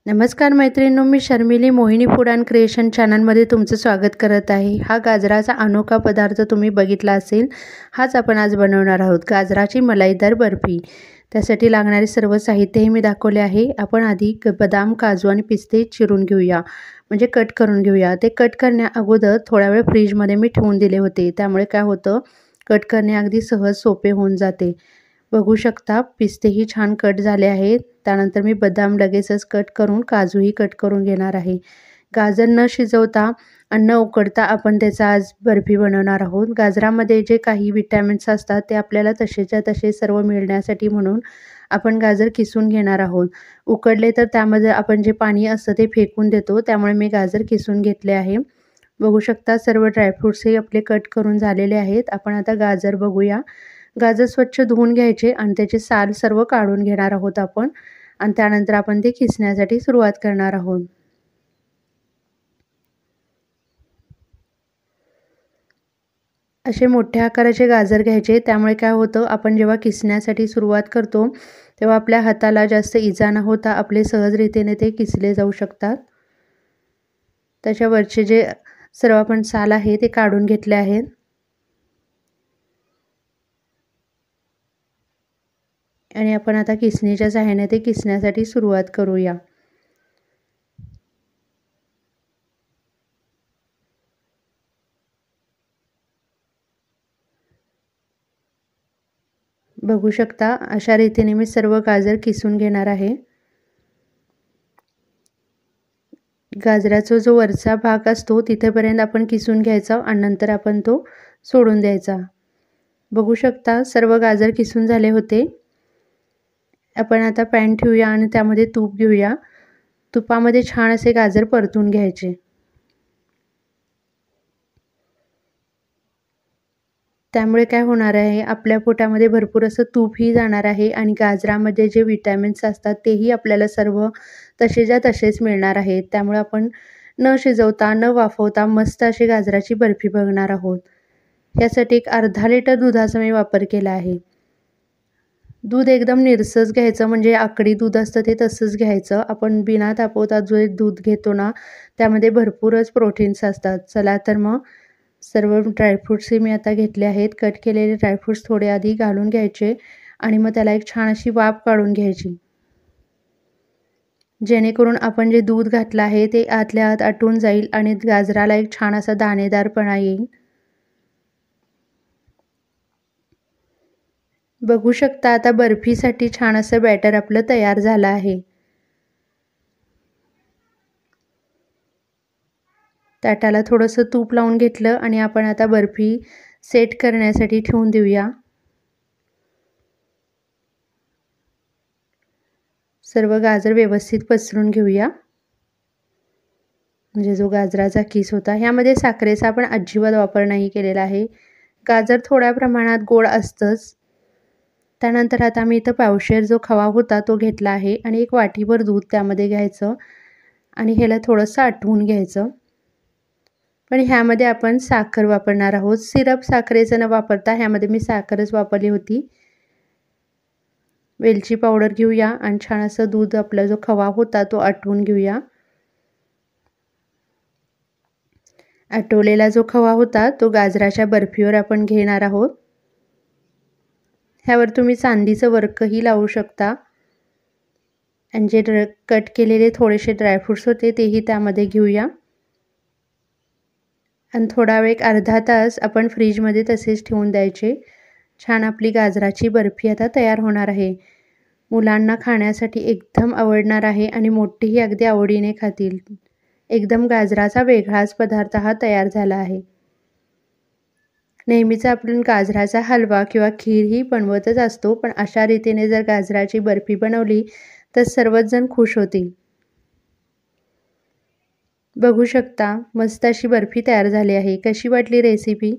नमस्कार मैत्रिणींनो, मी शर्मिली मोहिनी food and creation चॅनलमध्ये तुमचं स्वागत करत आहे। हा गाजराचा अनोखा पदार्थ तुम्ही बघितला असेल। हाच आपण आज बनवणार आहोत, गाजराची मलाईदार बर्फी। त्यासाठी लागणारे सर्व साहित्यही मी दाखवले आहे। आपण आधी बदाम, काजू आणि पिस्ते चिरून घेऊया, म्हणजे कट करून घेऊया। ते कट करण्या अगोदर थोडा वेळ फ्रीजमध्ये मी ठेवून दिले होते, त्यामुळे काय होतं, कट करणे अगदी सहज सोपे होऊन जाते। बघू शकता, पिस्तेही छान कट झाले आहेत। त्यानंतर मी बदाम लगेचच कट करून काजूही कट करून घेणार आहे। गाजर न शिजवता आणि न उकडता आपण त्याचा आज बर्फी बनवणार आहोत। गाजरामध्ये जे काही विटॅमिन्स असतात ते आपल्याला तसेच्या तसे सर्व मिळण्यासाठी म्हणून आपण गाजर किसून घेणार आहोत। उकडले तर त्यामध्ये आपण जे पाणी असतं ते फेकून देतो, त्यामुळे मी गाजर किसून घेतले आहे। बघू शकता, सर्व ड्रायफ्रूट्सही आपले कट करून झालेले आहेत। आपण आता गाजर बघूया। गाजर स्वच्छ धुवून घ्यायचे आणि त्याचे साल सर्व काढून घेणार आहोत आपण, आणि त्यानंतर आपण ते किसण्यासाठी सुरुवात करणार आहोत। असे मोठ्या आकाराचे गाजर घ्यायचे, त्यामुळे काय होतं, आपण जेव्हा किसण्यासाठी सुरुवात करतो तेव्हा आपल्या हाताला जास्त इजा न होता आपले सहजरीतीने ते किसले जाऊ शकतात। त्याच्यावरचे जे सर्व आपण साल आहे ते काढून घेतले आहेत। आणि आपण आता किसणीच्या सहाय्याने ते किसण्यासाठी सुरुवात करूया। बघू शकता, अशा रीतीने मी सर्व गाजर किसून घेणार आहे। गाजराचा जो वरचा भाग असतो तिथेपर्यंत आपण किसून घ्यायचा आणि नंतर आपण तो सोडून द्यायचा। बघू शकता, सर्व गाजर किसून झाले होते। आपण आता पॅन ठेवूया आणि त्यामध्ये तूप घेऊया। तुपामध्ये छान असे गाजर परतून घ्यायचे। त्यामुळे काय होणार आहे, आपल्या पोटामध्ये भरपूर असं तूपही जाणार आहे आणि गाजरामध्ये जे विटॅमिन्स असतात तेही आपल्याला सर्व तसेच्या तसेच मिळणार आहेत। त्यामुळे आपण न शिजवता न वाफवता मस्त अशी गाजराची बर्फी बनवणार आहोत। यासाठी एक अर्धा लिटर दुधाचा मी वापर केला आहे। दूध एकदम निरसच घ्यायचं, म्हणजे आकडी दूध असतं ते तसंच घ्यायचं। आपण बिना तापवता जे दूध घेतो ना, त्यामध्ये भरपूरच प्रोटीन्स असतात। चला तर मग सर्व ड्रायफ्रूट्सही मी आता घेतले आहेत। कट केलेले ड्रायफ्रूट्स थोडे आधी घालून घ्यायचे आणि मग त्याला एक छान अशी वाफ काढून घ्यायची, जेणेकरून आपण जे दूध घातलं आहे ते आतल्या आत आटून जाईल आणि गाजराला एक छान असा दाणेदारपणा येईल। बघू शकता, आता बर्फीसाठी छान असं बॅटर आपलं तयार झालं आहे। ताटाला थोडंसं तूप लावून घेतलं आणि आपण आता बर्फी सेट करण्यासाठी ठेवून देऊया। सर्व गाजर व्यवस्थित पसरून घेऊया, म्हणजे जो गाजराचा किस होता। ह्यामध्ये साखरेचा आपण अजिबात वापर नाही केलेला आहे। गाजर थोड्या प्रमाणात गोड असतंच। त्यानंतर आता मी इथं पावशेर जो खवा होता तो घेतला आहे आणि एक वाटीभर दूध त्यामध्ये घ्यायचं आणि ह्याला थोडंसं आटवून घ्यायचं। पण ह्यामध्ये आपण साखर वापरणार आहोत। सिरप साखरेचं न वापरता ह्यामध्ये मी साखरच वापरली होती। वेलची पावडर घेऊया आणि छान असं दूध, आपला जो खवा होता तो आटवून घेऊया। आटवलेला जो खवा होता तो गाजराच्या बर्फीवर आपण घेणार आहोत। ह्यावर तुम्ही चांदीचं वर्कही लावू शकता आणि जे कट केलेले थोडेसे ड्रायफ्रूट्स होते तेही त्यामध्ये घेऊया आणि थोडा वेळ, एक अर्धा तास आपण फ्रीजमध्ये तसेच ठेवून द्यायचे। छान आपली गाजराची बर्फी आता तयार होणार आहे। मुलांना खाण्यासाठी एकदम आवडणार आहे आणि मोठेही अगदी आवडीने खातील। एकदम गाजराचा वेगळाच पदार्थ हा तयार झाला आहे। नेहमीच आपण गाजराचा हलवा किंवा खीरही बनवतच असतो, पण अशा रीतीने जर गाजराची बर्फी बनवली तर सर्वच जण खुश होतील। बघू शकता, मस्त अशी बर्फी तयार झाली आहे। कशी वाटली रेसिपी?